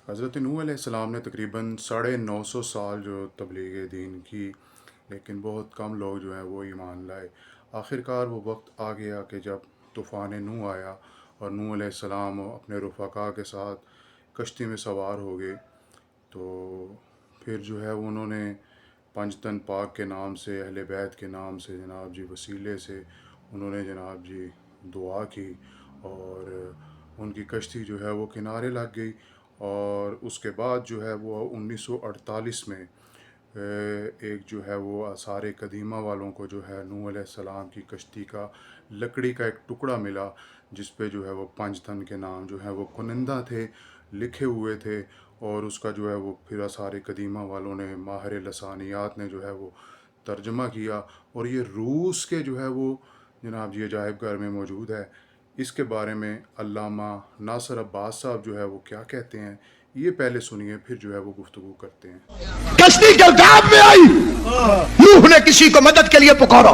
حضرت نوح علیہ السلام نے تقریباً 950 سال جو تبلیغ دین کی، لیکن بہت کم لوگ جو ہیں وہ ایمان لائے۔ آخر کار وہ وقت آ گیا کہ جب طوفان نوح آیا اور نوح علیہ السلام اپنے رفقا کے ساتھ کشتی میں سوار ہو گئے، تو پھر جو ہے انہوں نے پنجتن پاک کے نام سے، اہل بیت کے نام سے جناب جی وسیلے سے انہوں نے جناب جی دعا کی، اور ان کی کشتی جو ہے وہ کنارے لگ گئی۔ اور اس کے بعد جو ہے وہ 1948 میں ایک جو ہے وہ آثار قدیمہ والوں کو جو ہے نوح علیہ السلام کی کشتی کا لکڑی کا ایک ٹکڑا ملا، جس پہ جو ہے وہ پنجتن کے نام جو ہے وہ کنندہ تھے، لکھے ہوئے تھے، اور اس کا جو ہے وہ پھر آثار قدیمہ والوں نے، ماہر لسانیات نے جو ہے وہ ترجمہ کیا، اور یہ روس کے جو ہے وہ جناب جی عجائب گھر میں موجود ہے۔ اس کے بارے میں علامہ ناصر عباس صاحب جو ہے وہ کیا کہتے ہیں، یہ پہلے سنیے، پھر جو ہے وہ گفتگو کرتے ہیں۔ کشتی کے غاب میں آئی، نوح نے کسی کو مدد کے لیے پکارا،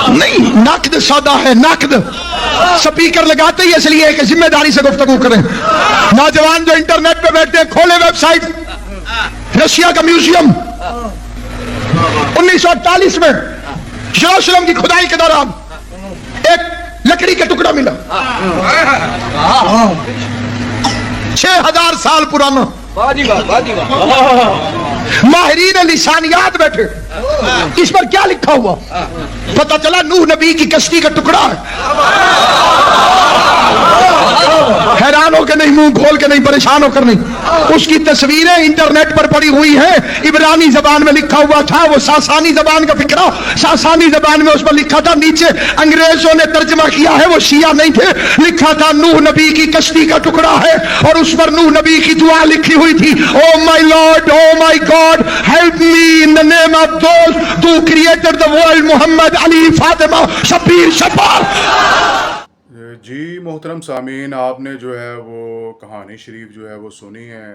نہیں نقد سودا ہے، نقد سپیکر لگاتے ہی اس لیے کہ ذمہ داری سے گفتگو کریں۔ نوجوان جو انٹرنیٹ پہ بیٹھتے ہیں، کھولے ویب سائٹ، رشیا کا میوزیم 1948 میں یروشلم کی کھدائی کے دوران ایک لکڑی کا ٹکڑا ملا، 6000 سال پرانا۔ ماہرین لسانیات بیٹھے، اس پر کیا لکھا ہوا؟ پتہ چلا نوح نبی کی کشتی کا ٹکڑا ہے۔ حیران ہو کے نہیں، منہ کھول کے نہیں، پریشان ہو کر نہیں، اس کی تصویریں انٹرنیٹ پر پڑی ہوئی ہیں، عبرانی زبان میں لکھا ہوا تھا، وہ ساسانی زبان کا فکرہ، ساسانی زبان میں اس پر لکھا تھا، نیچے انگریزوں نے ترجمہ کیا ہے، وہ شیعہ نہیں تھے، لکھا تھا نوح نبی کی کشتی کا ٹکڑا ہے، اور اس پر نوح نبی کی دعا لکھی ہوئی تھی، oh my lord, oh my god, help me in the name of those who created the world، Muhammad, Ali, Fatima, Shabbir, Shabbar. جی محترم سامعین، آپ نے جو ہے وہ کہانی شریف جو ہے وہ سنی ہے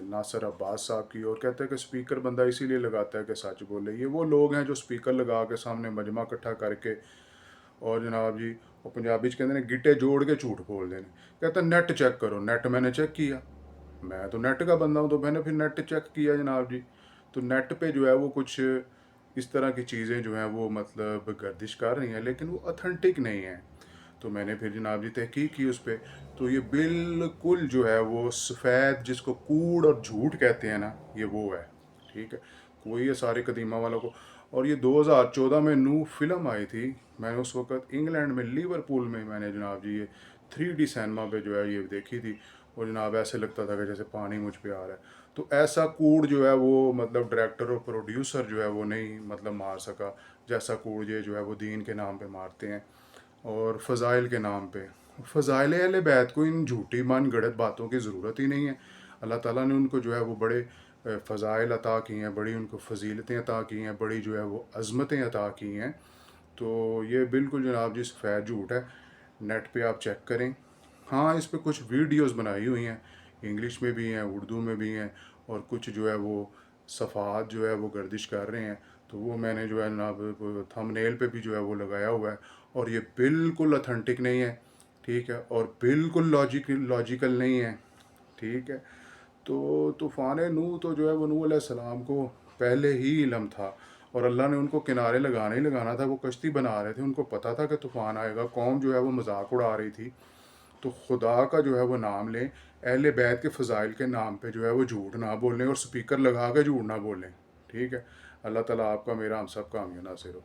ناصر عباس صاحب کی، اور کہتے ہیں کہ سپیکر بندہ اسی لیے لگاتا ہے کہ سچ بولے۔ یہ وہ لوگ ہیں جو سپیکر لگا کے سامنے مجمع اکٹھا کر کے، اور جناب جی وہ پنجابی چ کہتے ہیں گٹے جوڑ کے جھوٹ بول دینے، کہتے ہیں نیٹ چیک کرو۔ نیٹ میں نے چیک کیا، میں تو نیٹ کا بندہ ہوں، تو میں نے پھر نیٹ چیک کیا جناب جی، تو نیٹ پہ جو ہے وہ کچھ اس طرح کی چیزیں جو ہیں وہ مطلب گردش کر رہی ہیں، لیکن وہ اتھینٹک نہیں ہیں۔ تو میں نے پھر جناب جی تحقیق کی اس پہ، تو یہ بالکل جو ہے وہ سفید، جس کو کوڑ اور جھوٹ کہتے ہیں نا، یہ وہ ہے، ٹھیک ہے۔ کوئی یہ سارے قدیمہ والوں کو، اور یہ 2014 میں نوح فلم آئی تھی، میں نے اس وقت انگلینڈ میں لیورپول میں میں نے جناب جی یہ 3D سینما پہ جو ہے یہ دیکھی تھی، اور جناب ایسے لگتا تھا کہ جیسے پانی مجھ پہ آ رہا ہے۔ تو ایسا کوڑ جو ہے وہ مطلب ڈائریکٹر اور پروڈیوسر جو ہے وہ نہیں مطلب مار سکا، جیسا کوڑ یہ جو ہے وہ دین کے نام پہ مارتے ہیں اور فضائل کے نام پہ۔ فضائل اہل بیت کو ان جھوٹی من گڑت باتوں کی ضرورت ہی نہیں ہے۔ اللہ تعالیٰ نے ان کو جو ہے وہ بڑے فضائل عطا کی ہیں، بڑی ان کو فضیلتیں عطا کی ہیں، بڑی جو ہے وہ عظمتیں عطا کی ہیں۔ تو یہ بالکل جناب جی سفید جھوٹ ہے، نیٹ پہ آپ چیک کریں۔ ہاں اس پہ کچھ ویڈیوز بنائی ہوئی ہیں، انگلش میں بھی ہیں، اردو میں بھی ہیں، اور کچھ جو ہے وہ صفحات جو ہے وہ گردش کر رہے ہیں، تو وہ میں نے جو ہے جناب تھم نیل پہ بھی جو ہے وہ لگایا ہوا ہے، اور یہ بالکل اتھینٹک نہیں ہے، ٹھیک ہے، اور بالکل لاجیکل نہیں ہے، ٹھیک ہے۔ تو طوفان نوح تو جو ہے وہ نوح علیہ السلام کو پہلے ہی علم تھا، اور اللہ نے ان کو کنارے لگانا ہی لگانا تھا۔ وہ کشتی بنا رہے تھے، ان کو پتہ تھا کہ طوفان آئے گا، قوم جو ہے وہ مذاق اڑا رہی تھی۔ تو خدا کا جو ہے وہ نام لیں، اہل بیت کے فضائل کے نام پہ جو ہے وہ جھوٹ نہ بولیں، اور سپیکر لگا کے جھوٹ نہ بولیں، ٹھیک ہے۔ اللہ تعالیٰ آپ کا، میرا، ہم سب کا حامی و ناصر ہو۔